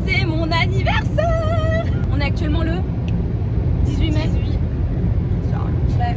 C'est mon anniversaire. On est actuellement le 18 mai. 18. Ouais.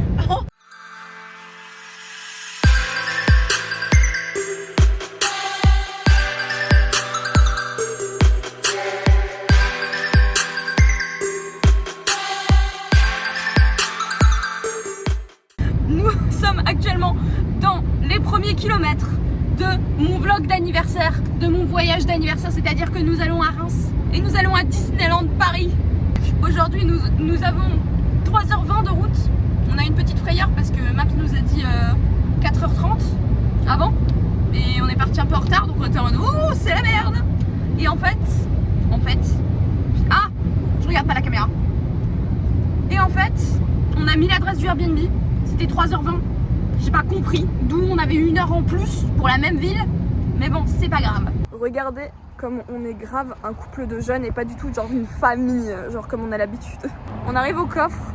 Nous sommes actuellement dans les premiers kilomètres de mon vlog d'anniversaire, de mon voyage d'anniversaire, c'est-à-dire que nous allons à Reims et nous allons à Disneyland Paris. Aujourd'hui nous avons 3h20 de route. On a une petite frayeur parce que Maps nous a dit 4h30 avant et on est parti un peu en retard, donc on était en mode ouh c'est la merde. Et en fait, ah je regarde pas la caméra. Et en fait on a mis l'adresse du Airbnb, c'était 3h20. J'ai pas compris d'où on avait 1 heure en plus pour la même ville, mais bon c'est pas grave. Regardez comme on est grave un couple de jeunes et pas du tout genre une famille, genre comme on a l'habitude. On arrive au coffre,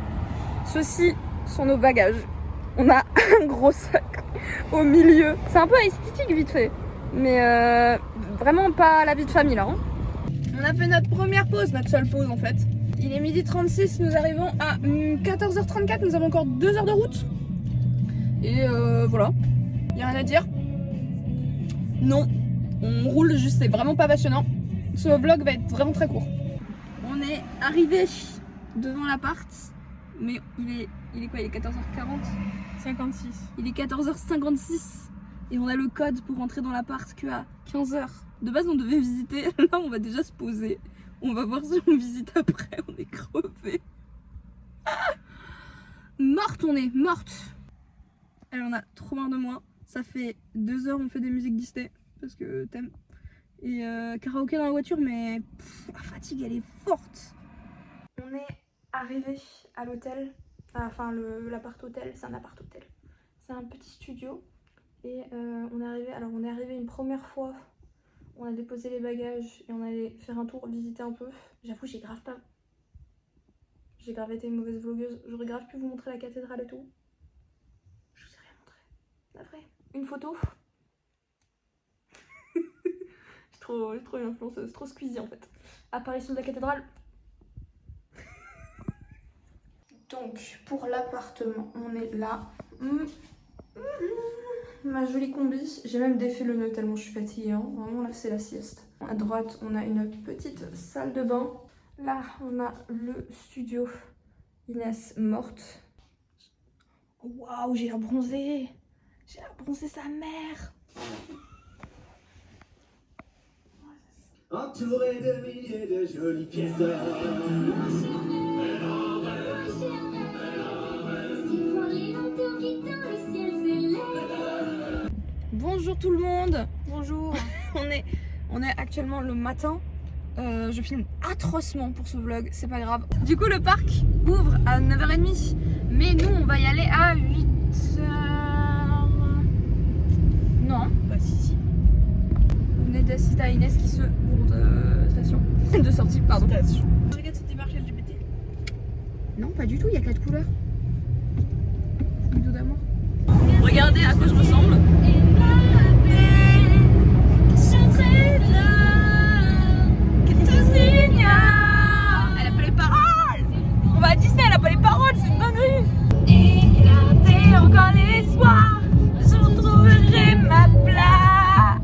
ceux-ci sont nos bagages. On a un gros sac au milieu, c'est un peu esthétique vite fait, mais vraiment pas la vie de famille là. Hein. On a fait notre première pause, notre seule pause en fait. Il est 12h36, nous arrivons à 14h34, nous avons encore 2 heures de route. Et voilà, y a rien à dire. Non, on roule juste, c'est vraiment pas passionnant. Ce vlog va être vraiment très court. On est arrivé devant l'appart, mais il est quoi? Il est 14h40 56. Il est 14h56 et on a le code pour rentrer dans l'appart que à 15h. De base on devait visiter, là on va déjà se poser. On va voir si on visite après, on est crevé. Morte, on est morte. Elle en a trop marre de moi. Ça fait 2 heures on fait des musiques Disney parce que t'aimes. Et karaoké dans la voiture, mais la fatigue elle est forte. On est arrivé à l'hôtel, enfin l'appart hôtel, c'est un appart hôtel. C'est un petit studio et on est arrivé une première fois. On a déposé les bagages et on allait faire un tour, visiter un peu. J'avoue j'ai grave été une mauvaise vlogueuse. J'aurais grave pu vous montrer la cathédrale et tout. Je vous ai rien montré. La vraie. Une photo. J'ai trop une influenceuse, trop squeezie en fait. Apparition de la cathédrale. Donc pour l'appartement, on est là. Ma jolie combi, j'ai même défait le nœud tellement je suis fatiguée, hein. Vraiment là c'est la sieste. À droite on a une petite salle de bain. Là on a le studio. Inès morte. Waouh, j'ai l'air bronzée. J'ai l'air bronzée sa mère. Entouré de milliers de jolies pièces d'or. Bonjour tout le monde. Bonjour. on est actuellement le matin. Je filme atrocement pour ce vlog, c'est pas grave. Du coup le parc ouvre à 9h30, mais nous on va y aller à 8h. Non. Bah si. On est d'assister à Inès qui se bourde station. De sortie, pardon. Station. Regarde cette démarche LGBT. Non pas du tout, il y a 4 couleurs. Vidéo d'amour. Regardez à quoi je ressemble. Elle a pas les paroles. On va à Disney, elle a pas les paroles, c'est une dinguerie. Et gardez encore l'espoir, je retrouverai ma place.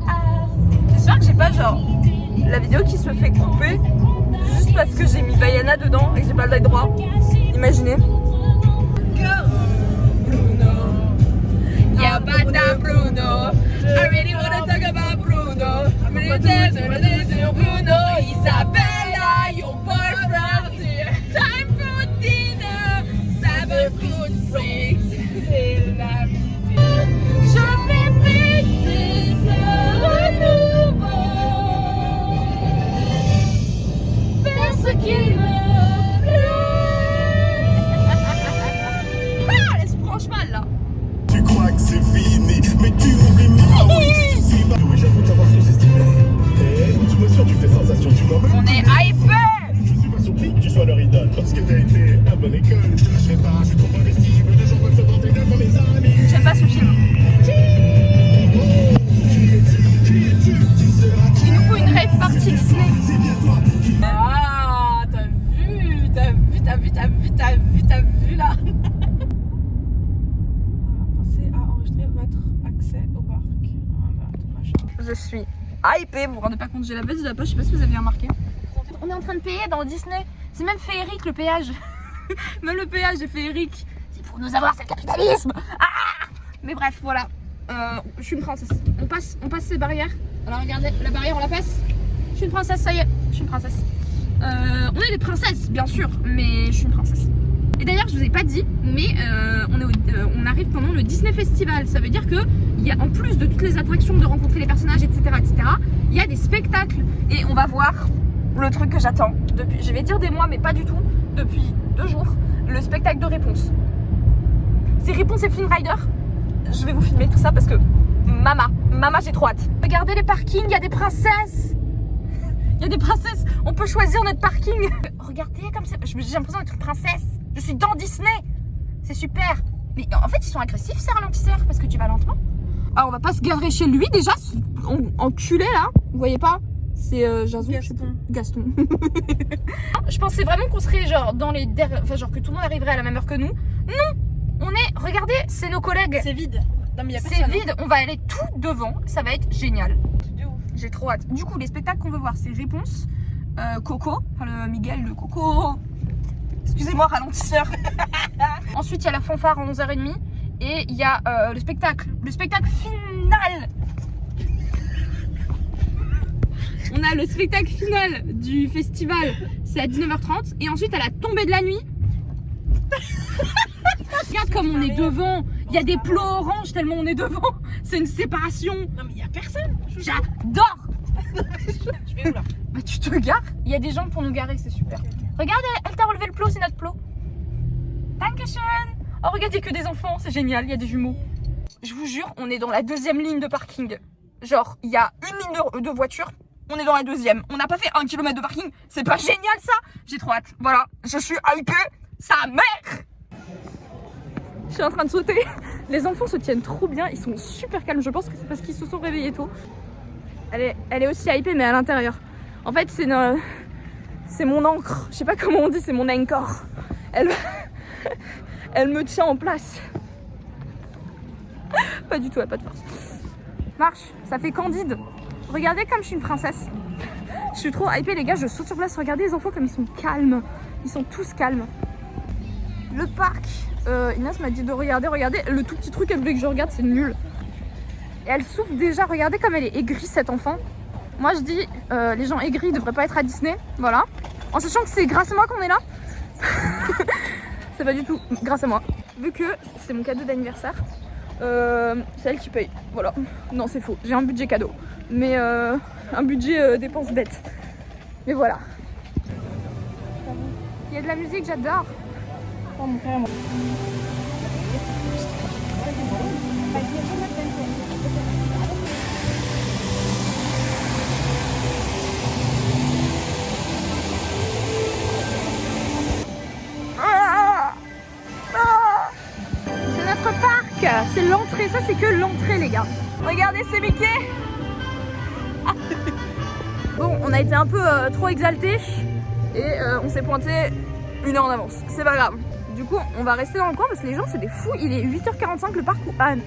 J'espère que j'ai pas genre la vidéo qui se fait couper juste parce que j'ai mis Vaiana dedans et que j'ai pas le droit. Imaginez. Yeah, but that Bruno. I really wanna talk about Bruno. I'm really dancing Bruno. Isabella, your boyfriend. Time for dinner. 7 foot 6. C'est la vie. Je vais péter ce renouveau. Faire ce qu'il me plaît. Ah, elle se branche mal là. Tu crois que c'est fini, mais tu oublies ma oui, j'avoue t'avoir sous-estimé. Tu me sens, tu fais sensation. je suis hypée. Vous vous rendez pas compte, j'ai la veste de la poche, je sais pas si vous avez remarqué. On est en train de payer dans Disney. C'est même féerique le péage. Même le péage est féerique. C'est pour nous avoir, c'est le capitalisme. Ah, mais bref, voilà. Je suis une princesse. On passe ces barrières. Alors regardez, la barrière on la passe. Je suis une princesse, ça y est, je suis une princesse. On est des princesses, bien sûr, mais je suis une princesse. Et d'ailleurs, je vous ai pas dit, mais on arrive pendant le Disney Festival. Ça veut dire que il y a, en plus de toutes les attractions, de rencontrer les personnages, etc., il y a des spectacles. Et on va voir le truc que j'attends depuis, je vais dire des mois, mais pas du tout, depuis 2 jours, le spectacle de Réponse. C'est Réponse et Flynn Rider. Je vais vous filmer tout ça parce que Mama, j'ai trop hâte. Regardez les parkings, il y a des princesses. Il y a des princesses, on peut choisir notre parking. Regardez comme ça, j'ai l'impression d'être une princesse. Je suis dans Disney. C'est super. Mais en fait, ils sont agressifs ces ralentisseurs parce que tu vas lentement. Ah, on va pas se garer chez lui déjà, enculé là. Vous voyez pas? C'est Jason, Gaston. Je pensais vraiment qu'on serait genre dans les enfin genre que tout le monde arriverait à la même heure que nous. Non, on est, regardez, c'est nos collègues. C'est vide. C'est vide, on va aller tout devant, ça va être génial. J'ai trop hâte. Du coup, les spectacles qu'on veut voir, c'est Réponse, Coco, enfin le Miguel de Coco. Excusez-moi, ralentisseur. Ensuite, il y a la fanfare à 11h30 et il y a le spectacle final. On a le spectacle final du festival, c'est à 19h30 et ensuite à la tombée de la nuit. Regarde comme on est devant, il y a des plots oranges tellement on est devant. C'est une séparation. Non mais il y a personne. J'adore. Je vais où là? Bah tu te gares. Il y a des gens pour nous garer, c'est super. Regarde, elle t'a relevé le plot, c'est notre plot. Dankeschön. Oh regarde, il y a que des enfants, c'est génial, il y a des jumeaux. Je vous jure, on est dans la 2e ligne de parking. Genre, il y a une ligne de voiture, on est dans la 2e. On n'a pas fait 1 km de parking, c'est pas génial ça? J'ai trop hâte. Voilà, je suis hypée, sa mère. Je suis en train de sauter. Les enfants se tiennent trop bien, ils sont super calmes. Je pense que c'est parce qu'ils se sont réveillés tôt. Elle est aussi hypée, mais à l'intérieur. En fait, c'est mon encre. Je sais pas comment on dit, c'est mon anchor. Elle me tient en place. Pas du tout, elle a pas de force. Marche, ça fait candide. Regardez comme je suis une princesse. Je suis trop hypée, les gars. Je saute sur place. Regardez les enfants comme ils sont calmes. Ils sont tous calmes. Le parc. Inès m'a dit de regarder. Regardez, le tout petit truc, elle voulait que je regarde, c'est nul. Et elle souffle déjà. Regardez comme elle est aigrie, cette enfant. Moi, je dis, les gens aigris devraient pas être à Disney. Voilà. En sachant que c'est grâce à moi qu'on est là. C'est pas du tout grâce à moi. Vu que c'est mon cadeau d'anniversaire, c'est elle qui paye. Voilà. Non, c'est faux. J'ai un budget cadeau. Mais un budget dépense bête. Mais voilà. Il y a de la musique, j'adore. Oh mon frère, moi. C'est notre parc. C'est l'entrée. Ça, c'est que l'entrée, les gars. Regardez, c'est Mickey. Bon, on a été un peu trop exaltés et on s'est pointé 1 heure en avance. C'est pas grave. Du coup, on va rester dans le coin parce que les gens, c'est des fous. Il est 8h45, le parc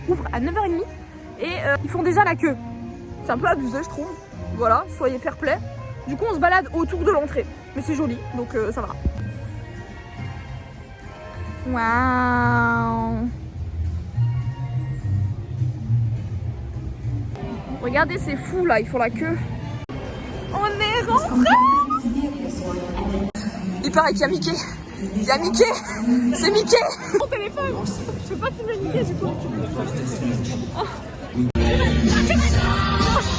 ouvre à 9h30 et ils font déjà la queue. C'est un peu abusé, je trouve. Voilà, soyez fair play. Du coup, on se balade autour de l'entrée. Mais c'est joli, donc ça va. Waouh! Regardez, c'est fou là, ils font la queue. On est rentré! Il paraît qu'il y a Mickey. Il y a Mickey! C'est Mickey! Mon téléphone! Je peux pas filmer Mickey du coup. Oh.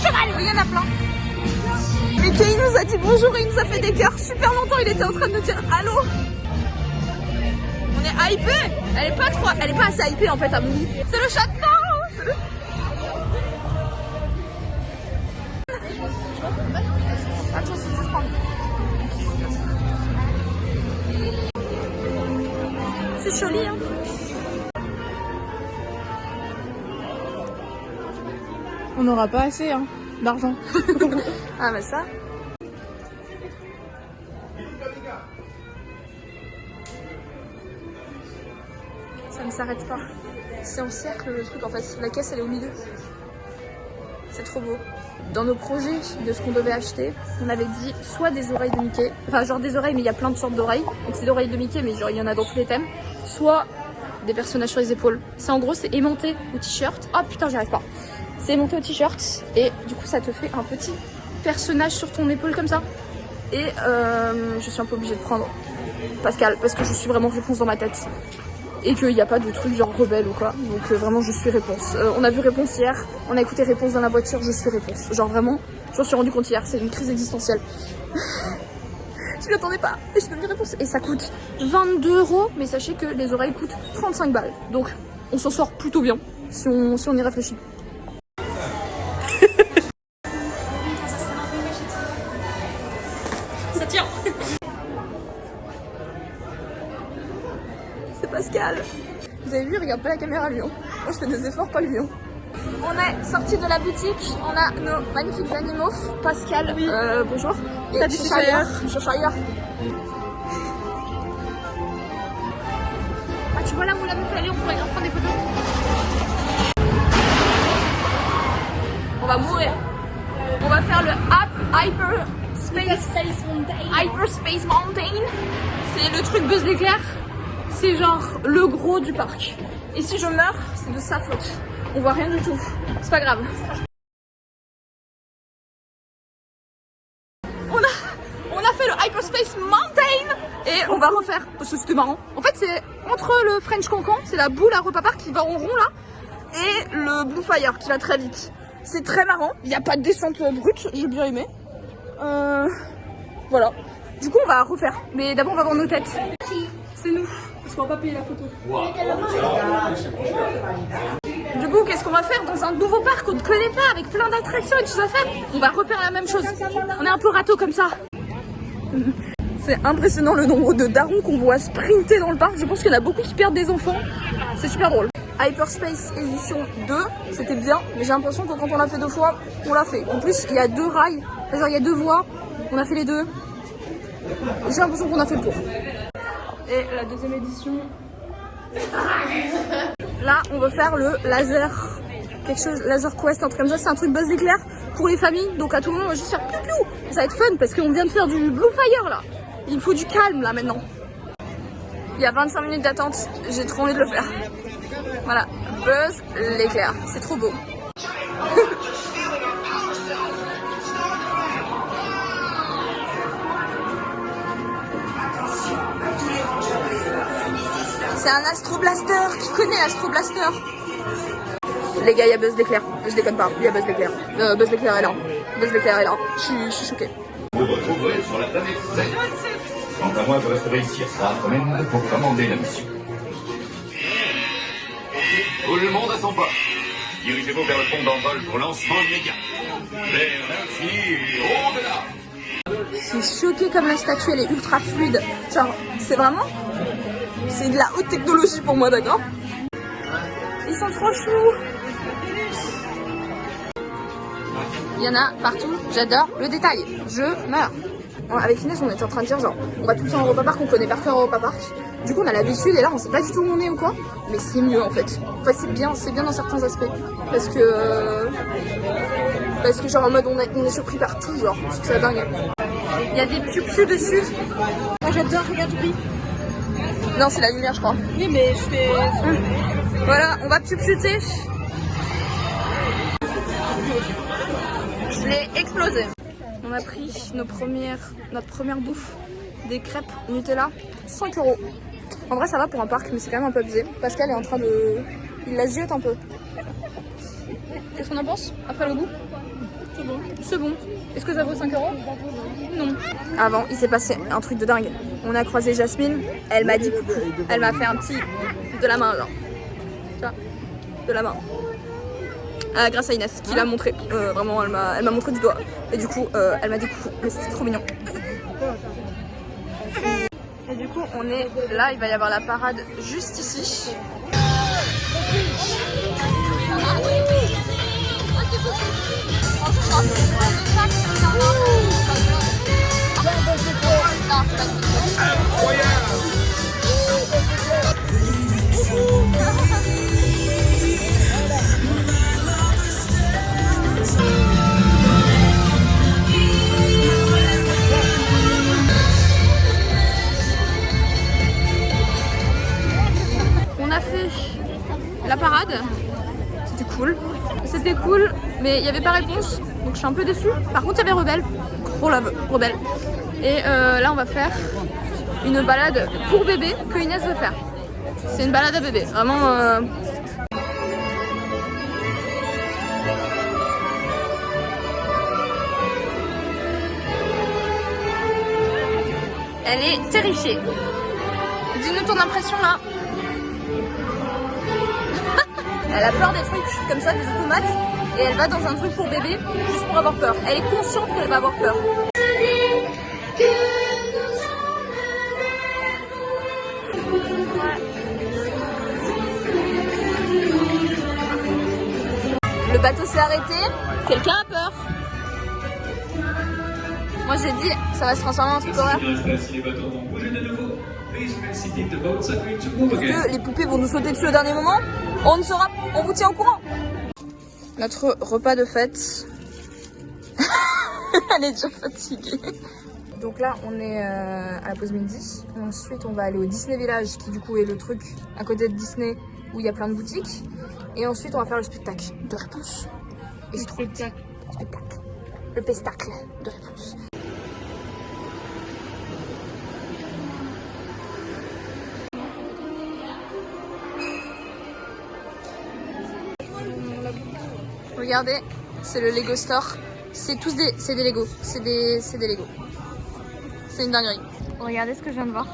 Cheval! Il y en a plein. Mickey il nous a dit bonjour et il nous a fait des cœurs. Super longtemps il était en train de nous dire allô. On est hypé. Elle est pas assez hypée en fait à mon goût. C'est le château. Attention, je prends. C'est joli hein. On n'aura pas assez hein, d'argent. Ah bah ça. Ça ne s'arrête pas. C'est en cercle le truc en fait. La caisse elle est au milieu. c'est trop beau. Dans nos projets de ce qu'on devait acheter, on avait dit soit des oreilles de Mickey, enfin genre des oreilles mais il y a plein de sortes d'oreilles, donc c'est des oreilles de Mickey mais genre il y en a dans tous les thèmes, soit des personnages sur les épaules. C'est en gros c'est aimanté au t-shirt. Oh putain j'y arrive pas. C'est aimanté au t-shirt et du coup ça te fait un petit personnage sur ton épaule comme ça. Et je suis un peu obligée de prendre Pascal parce que je suis vraiment réponse dans ma tête. Et qu'il n'y a pas de truc genre rebelle ou quoi. Donc vraiment je suis réponse. On a vu réponse hier, on a écouté réponse dans la voiture, je suis réponse. Genre vraiment, je m'en suis rendu compte hier, c'est une crise existentielle. Je m'attendais pas et je donne une réponse. Et ça coûte 22 €, mais sachez que les oreilles coûtent 35 balles. Donc on s'en sort plutôt bien si on y réfléchit. Ça tient. C'est Pascal. Vous avez vu, il regarde pas la caméra lui. Hein. Moi je fais des efforts, pas lui. Hein. On est sorti de la boutique, on a nos magnifiques animaux. Pascal, oui. Bonjour. Et Cheshire. Ah tu vois là où la meuf elle est, on pourrait prendre des photos. On va mourir. On va faire le Hyperspace Mountain. C'est le truc Buzz l'éclair. C'est genre le gros du parc. Et si je meurs, c'est de sa faute. On voit rien du tout. C'est pas grave. On a fait le Hyperspace Mountain et on va refaire parce que c'était marrant. En fait, c'est entre le French Cancan, c'est la boule à Europa Park qui va en rond là, et le Blue Fire qui va très vite. C'est très marrant. Il n'y a pas de descente brute, j'ai bien aimé. Voilà. Du coup, on va refaire. Mais d'abord, on va voir nos têtes. C'est nous. Parce qu'on va pas payer la photo. Du coup, qu'est-ce qu'on va faire dans un nouveau parc qu'on ne connaît pas, avec plein d'attractions et tout ça à faire? On va refaire la même chose. On est un peu râteau comme ça. C'est impressionnant le nombre de darons qu'on voit sprinter dans le parc. Je pense qu'il y en a beaucoup qui perdent des enfants. C'est super drôle. Hyperspace édition 2, c'était bien, mais j'ai l'impression que quand on l'a fait 2 fois, on l'a fait. En plus, il y a 2 rails, genre il y a 2 voies, on a fait les 2. J'ai l'impression qu'on a fait le tour. Et la deuxième édition. Là, on veut faire le laser. Quelque chose, Laser Quest, un truc comme ça. C'est un truc Buzz l'éclair pour les familles. Donc à tout moment, on va juste faire piou piou. Ça va être fun parce qu'on vient de faire du Blue Fire là. Il faut du calme là maintenant. Il y a 25 minutes d'attente. J'ai trop envie de le faire. Voilà, Buzz l'éclair. C'est trop beau. C'est un Astro Blaster. Qui connaît Astro Blaster? Les gars, il y a Buzz l'éclair. Je déconne pas, il y a Buzz l'éclair. Buzz l'éclair est là. Buzz l'éclair est là. Je suis choquée. Vous retrouverez sur la planète Z. Quant à moi, je resterai ici à Starkman pour commander la mission. Tout le monde à son poste. Dirigez-vous vers le pont d'envol pour lancement immédiat. Vers l'infini et au-delà. Je suis choquée comme la statue, elle est ultra fluide. Genre, c'est vraiment... C'est de la haute technologie pour moi, d'accord? Ils sont trop choux. Il y en a partout, j'adore le détail. Je meurs. Avec Inès, on était en train de dire genre, on va tout le temps à Europa Park, on connaît par cœur Europa Park. Du coup, on a l'habitude et là, on sait pas du tout où on est ou quoi. Mais c'est mieux en fait. Enfin, c'est bien dans certains aspects. Parce que genre en mode, on est surpris par tout, genre. Je trouve ça dingue. Il y a des piou-piou dessus. Moi, j'adore, regarde, oui. Non, c'est la lumière, je crois. Oui, mais je fais... Voilà, on va piou-piouter. Je l'ai explosé. On a pris notre première bouffe, des crêpes Nutella, 5 €. En vrai, ça va pour un parc, mais c'est quand même un peu abusé. Pascal est en train de... Il la ziote un peu. Qu'est-ce qu'on en pense après le goût? C'est bon. C'est bon. Est-ce que ça vaut 5 €? Non. Avant, il s'est passé un truc de dingue. On a croisé Jasmine, elle m'a dit coucou. Elle m'a fait un petit de la main, genre. Tu vois? De la main. Grâce à Inès, qui l'a montré. Vraiment, elle m'a montré du doigt. Et du coup, elle m'a dit coucou. Mais c'était trop mignon. Et du coup, on est là. Il va y avoir la parade juste ici. mais il n'y avait pas réponse, donc je suis un peu déçue. Par contre, il y avait Rebelle, gros love, Rebelle. Et là, on va faire une balade pour bébé que Inès veut faire. C'est une balade à bébé, vraiment. Elle est terrifiée. Dis-nous ton impression là. Elle a peur des trucs comme ça, des automates, et elle va dans un truc pour bébé juste pour avoir peur. Elle est consciente qu'elle va avoir peur. Le bateau s'est arrêté. Quelqu'un a peur? Moi j'ai dit, ça va se transformer en truc horreur. Est-ce que les poupées vont nous sauter dessus au dernier moment? On ne saura, on vous tient au courant. Notre repas de fête. Elle est déjà fatiguée. Donc là on est à la pause midi. Ensuite on va aller au Disney Village qui du coup est le truc à côté de Disney où il y a plein de boutiques. Et ensuite on va faire le spectacle de réponse. Et j'ai trop le spectacle. Le pestacle de réponse. Regardez, c'est le Lego Store. C'est tous des Lego. C'est des Lego. C'est une dinguerie. Regardez ce que je viens de voir.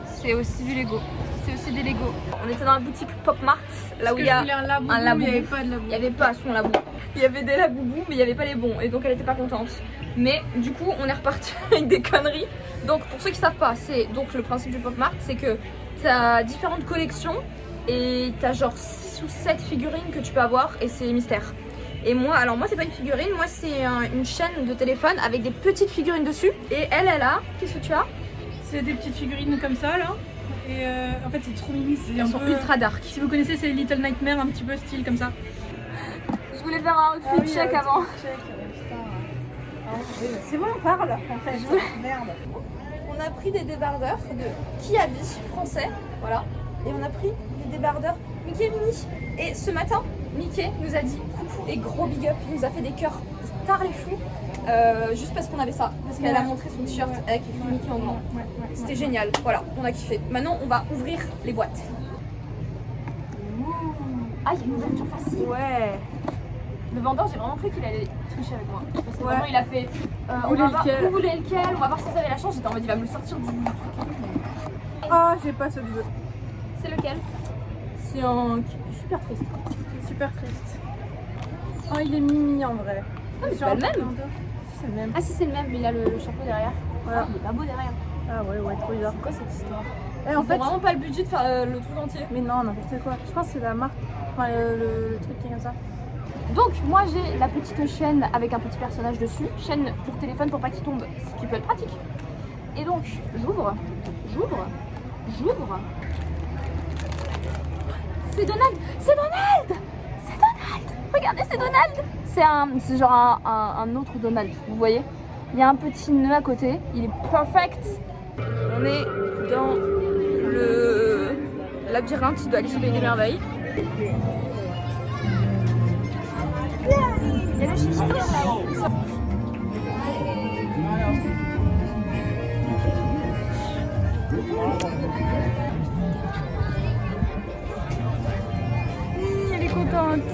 C'est aussi du Lego. C'est aussi des Lego. On était dans la boutique Pop Mart, là où il y a un laboubou. Il n'y avait pas de laboubou. Il n'y avait pas son laboubou. Il y avait des laboubous, mais il n'y avait pas les bons. Et donc elle était pas contente. Mais du coup, on est reparti avec des conneries. Donc pour ceux qui savent pas, c'est donc le principe du Pop Mart, c'est que tu as différentes collections et tu as genre 6 ou 7 figurines que tu peux avoir et c'est mystère. Et moi, alors moi c'est pas une figurine, moi c'est une chaîne de téléphone avec des petites figurines dessus. Et elle a, qu'est-ce que tu as? C'est des petites figurines comme ça là. Et en fait c'est trop mimi, elles sont ultra dark. Si vous connaissez, c'est Little Nightmare, un petit peu style comme ça. Je voulais faire un outfit check avant. C'est bon, on parle en fait. Merde. On a pris des débardeurs de Kiabi français, voilà. Et on a pris des débardeurs Mickey et Minnie. Et ce matin, Mickey nous a dit coucou et gros big up. Il nous a fait des cœurs star les fous. Juste parce qu'on avait ça. Parce qu'elle a montré son t-shirt avec écrit Mickey en grand. C'était génial. Voilà, on a kiffé. Maintenant, on va ouvrir les boîtes. Ah, il y a une ouverture facile. Ouais. Le vendeur, j'ai vraiment cru qu'il allait tricher avec moi. Parce que vraiment, il a fait. Vous voulez lequel? On va voir si ça avait la chance. J'étais en mode, il va me le sortir du truc. Ah, j'ai pas ce que je veux. C'est lequel? C'est un super triste. Super triste. Oh, il est mimi en vrai. Ah, mais c'est pas le même. C'est le même. Ah, si, c'est le même, mais il a le chapeau derrière. Voilà. Ah, il est pas beau derrière. Ah, ouais, trop bizarre. C'est quoi cette histoire? En fait, vraiment pas le budget de faire le truc entier. Mais non, n'importe quoi. Je pense que c'est la marque. Enfin, le truc qui est comme ça. Donc, moi j'ai la petite chaîne avec un petit personnage dessus. Chaîne pour téléphone pour pas qu'il tombe, ce qui peut être pratique. Et donc, j'ouvre. C'est Donald! C'est Donald! C'est Donald! Regardez, c'est Donald! C'est genre un autre Donald, vous voyez? Il y a un petit nœud à côté, il est perfect! On est dans le labyrinthe de Alice au Pays des Merveilles. Il y a le chichi là. Elle est contente.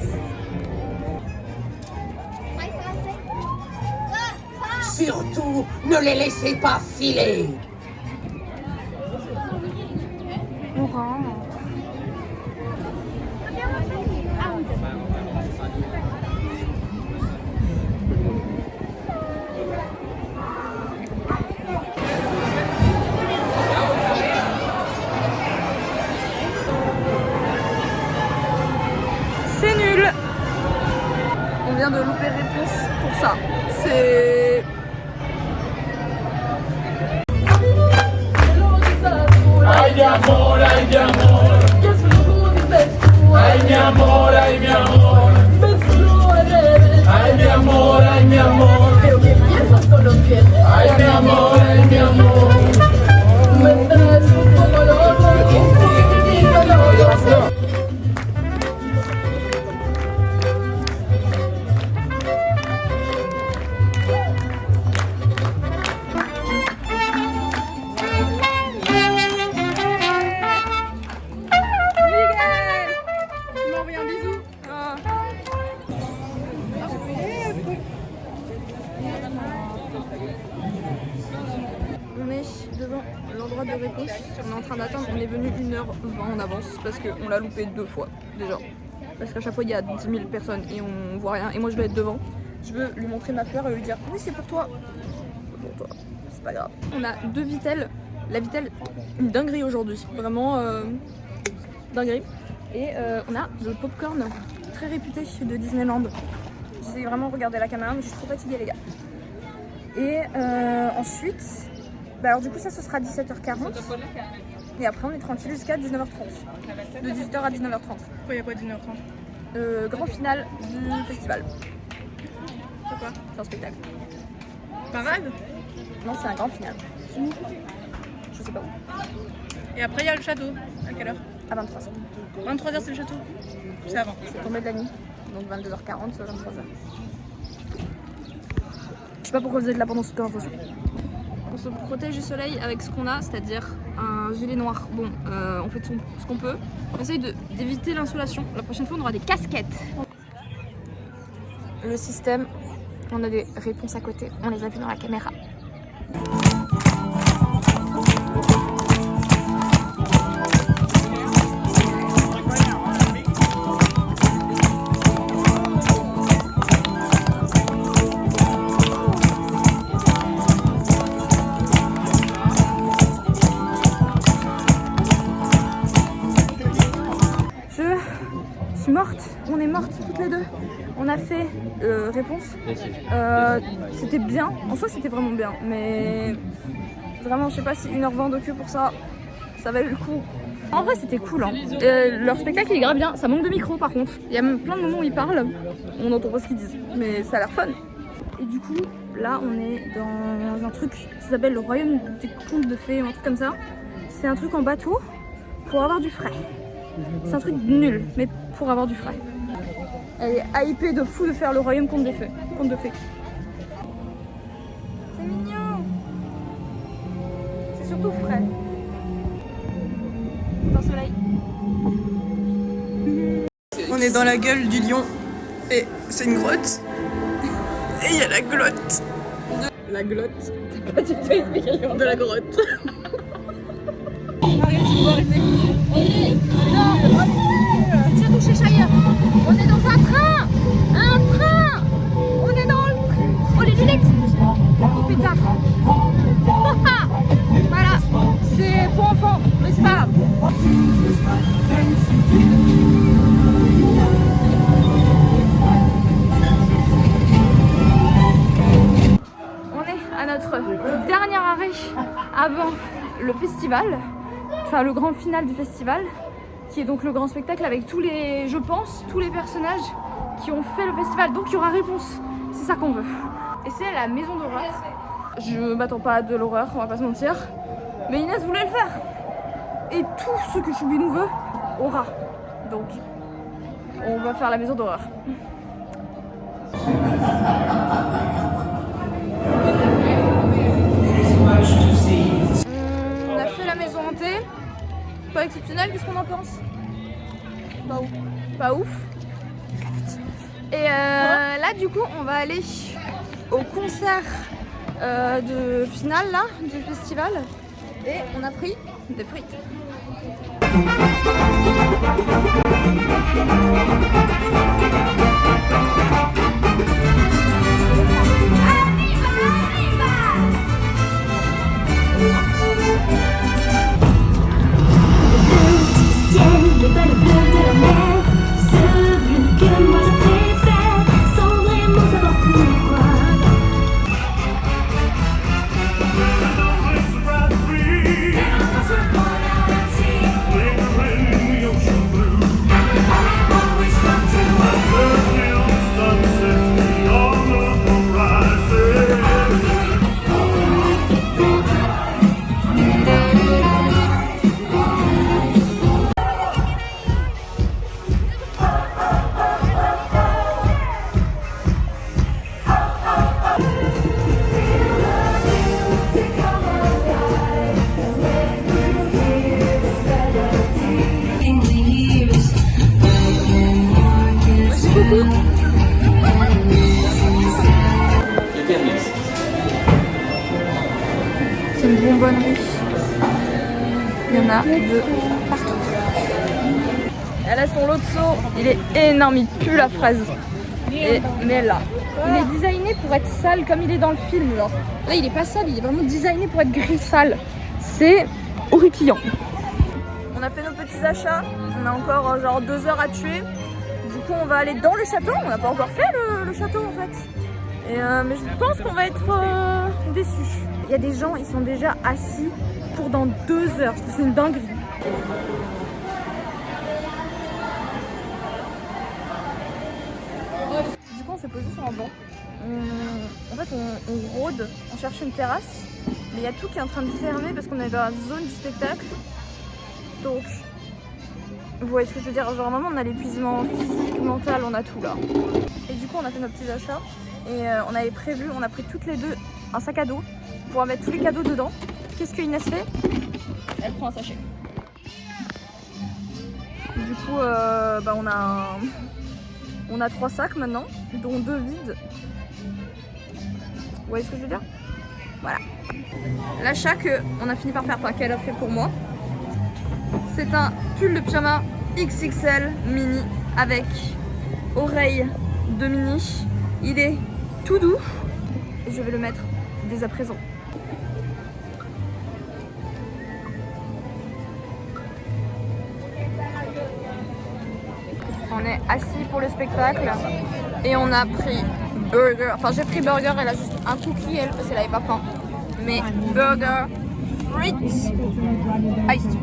Surtout, ne les laissez pas filer. Laurent. C'est nul. On vient de louper réponse pour ça. C'est... Ay mi amor, ay mi amor. Ay mi amor, ay mi amor. Ay mi amor, ay mi amor. Ay mi amor, ay mi amor. l'endroit de réponse. On est en train d'attendre, on est venu 1h20 en avance parce qu'on l'a loupé 2 fois déjà. Parce qu'à chaque fois il y a 10 000 personnes et on voit rien. Et moi je vais être devant. Je veux lui montrer ma fleur et lui dire oui c'est pour toi. C'est pour toi, c'est pas grave. On a 2 vitelles. La vitelle, une dinguerie aujourd'hui. Vraiment dinguerie. Et on a le popcorn très réputé de Disneyland. J'essaie vraiment de regarder la caméra mais je suis trop fatiguée les gars. Et ensuite, bah alors du coup ça ce sera 17h40 et après on est tranquille jusqu'à 19h30. De 18h à 19h30. Pourquoi il y a quoi 19h30? Grand final du festival. C'est quoi? C'est un spectacle. Parade? Non c'est un grand final. Je sais pas où. Et après il y a le château. À quelle heure? À 23h. 23h c'est le château? C'est avant. C'est tombé de la nuit. Donc 22h40, 23h. Je sais pas pourquoi vous êtes là pendant cette conversation. On se protège du soleil avec ce qu'on a, c'est-à-dire un gilet noir. Bon, on fait ce qu'on peut. On essaye d'éviter l'insolation. La prochaine fois, on aura des casquettes. Le système, on a des réponses à côté. On les a vues dans la caméra. Morte, on est mortes toutes les deux. On a fait réponse. C'était bien, en soi c'était vraiment bien, mais vraiment je sais pas si 1h20 de queue pour ça, ça valait le coup. En vrai c'était cool, hein. Leur spectacle il est grave bien, ça manque de micro par contre. Il y a même plein de moments où ils parlent, on n'entend pas ce qu'ils disent, mais ça a l'air fun. Et du coup, là on est dans un truc qui s'appelle le royaume des contes de fées, un truc comme ça. C'est un truc en bateau pour avoir du frais. C'est un truc nul, mais pour avoir du frais. Elle est hypée de fou de faire le royaume conte de fées. C'est mignon. C'est surtout frais. Dans le soleil. On est dans la gueule du lion et c'est une grotte. Et il y a la glotte. La glotte. T'as pas du tout expliqué le nom de la grotte. Arrête, il faut arrêter. Tu as touché Shire. On est dans un train. Un train. On est dans le train. Oh les lunettes. Oh putain. Voilà. C'est pour enfants. Mais c'est pas grave. On est à notre dernier arrêt avant le festival. Enfin le grand final du festival, qui est donc le grand spectacle avec tous les, je pense, tous les personnages qui ont fait le festival. Donc il y aura réponse, c'est ça qu'on veut. Et c'est la maison d'horreur. Je m'attends pas à de l'horreur, on va pas se mentir. Mais Inès voulait le faire. Et tout ce que Choubinou veut, aura. Donc, on va faire la maison d'horreur. On a fait la maison hantée. Pas exceptionnel, qu'est-ce qu'on en pense? Pas ouf. Pas ouf. Et là du coup on va aller au concert de finale là, du festival. Et on a pris des frites. Les balles bleues de la mer, celui que moi je préfère, sans vraiment savoir pourquoi. C'est une bonbonnerie. Il y en a de partout. Elle a son lot de seau, il est énorme, il pue la fraise. Mais là, il est designé pour être sale comme il est dans le film. Genre. Là, il est pas sale, il est vraiment designé pour être gris sale. C'est horripilant. On a fait nos petits achats, on a encore genre 2 heures à tuer. Du coup, on va aller dans le château. On n'a pas encore fait le château en fait. Mais je pense qu'on va être déçus. Il y a des gens, ils sont déjà assis pour dans 2 heures. Je trouve que c'est une dinguerie. Du coup, on s'est posé sur un banc. En fait, on rôde, on cherche une terrasse. Mais il y a tout qui est en train de fermer parce qu'on est dans la zone du spectacle. Donc, vous voyez ce que je veux dire? Genre, vraiment, on a l'épuisement physique, mental, on a tout là. Et du coup, on a fait nos petits achats. Et on avait prévu, on a pris toutes les deux un sac à dos pour mettre tous les cadeaux dedans. Qu'est-ce que Inès fait? Elle prend un sachet. Du coup, on a 3 sacs maintenant, dont 2 vides. Vous voyez ce que je veux dire? Voilà. L'achat qu'on a fini par faire, enfin qu'elle a fait pour moi, c'est un pull de pyjama XXL mini avec oreilles de mini. Il est tout doux et je vais le mettre dès à présent. On est assis pour le spectacle et on a pris burger. Enfin, j'ai pris burger, elle a juste un cookie, elle, parce qu'elle avait pas faim. Mais burger, frites, iced tea.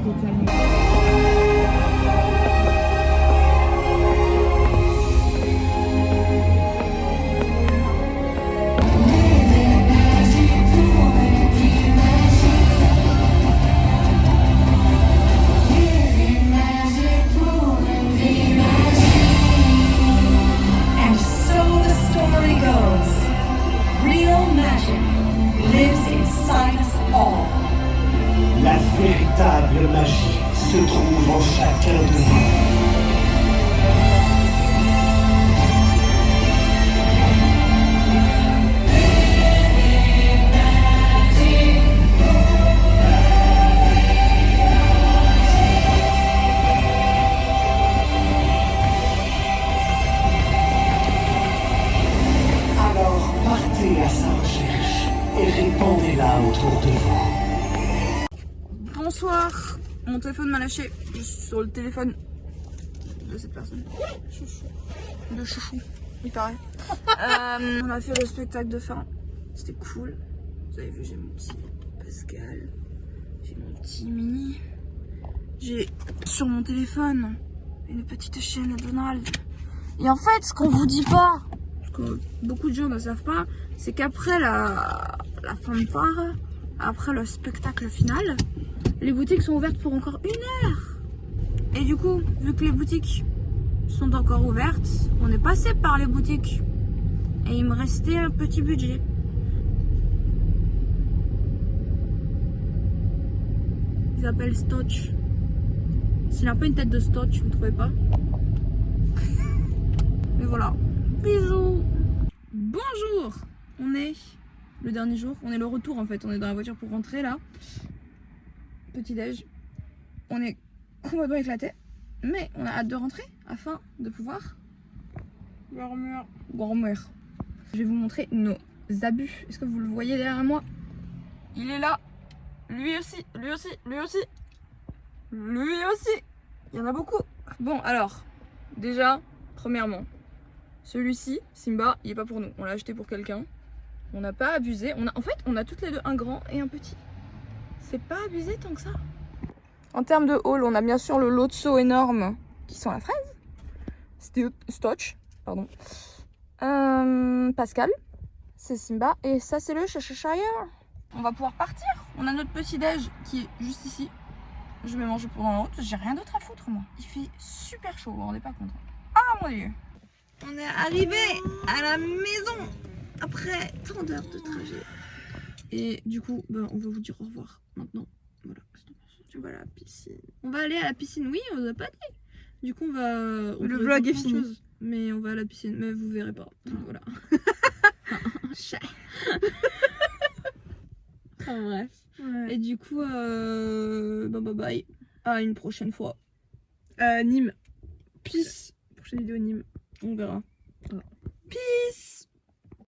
La véritable magie se trouve en chacun de vous. Alors partez à sa recherche et répandez-la autour de vous. Bonsoir, mon téléphone m'a lâché. Je suis sur le téléphone de cette personne. Chouchou. De chouchou, il paraît. On a fait le spectacle de fin. C'était cool. Vous avez vu, j'ai mon petit Pascal. J'ai mon petit Mini. J'ai sur mon téléphone une petite chaîne Donald. Et en fait, ce qu'on vous dit pas, ce que beaucoup de gens ne savent pas, c'est qu'après la fanfare, après le spectacle final, les boutiques sont ouvertes pour encore 1 heure. Et du coup, vu que les boutiques sont encore ouvertes, on est passé par les boutiques. Et il me restait un petit budget. Il s'appelle Stotch. S'il a un peu une tête de Stotch, vous ne trouvez pas? Mais voilà. Bisous. Bonjour. On est le dernier jour. On est le retour en fait. On est dans la voiture pour rentrer là. Petit déj, on est complètement éclaté, mais on a hâte de rentrer afin de pouvoir dormir. Je vais vous montrer nos abus. Est-ce que vous le voyez derrière moi? Il est là, lui aussi, lui aussi, lui aussi, lui aussi. Il y en a beaucoup. Bon alors, déjà, premièrement, celui-ci, Simba, il est pas pour nous. On l'a acheté pour quelqu'un. On n'a pas abusé. En fait, on a toutes les deux un grand et un petit. C'est pas abusé tant que ça. En termes de haul, on a bien sûr le lot de seaux énorme qui sont la fraise. Stotch, pardon. Pascal, c'est Simba et ça c'est le Cheshire. On va pouvoir partir. On a notre petit déj qui est juste ici. Je vais manger pendant la route. J'ai rien d'autre à foutre moi. Il fait super chaud, vous vous rendez pas compte. Ah mon dieu. On est arrivé à la maison après tant d'heures de trajet. Et du coup, on va vous dire au revoir maintenant. Voilà, tu vas à la piscine. On va aller à la piscine, oui, on vous a pas dit. Du coup, le vlog est fini. Mais on va à la piscine, mais vous verrez pas. Voilà. Bref. Ouais. Et du coup, bye bye. À une prochaine fois. Nîmes. Peace. Prochaine vidéo Nîmes. On verra. Voilà. Peace.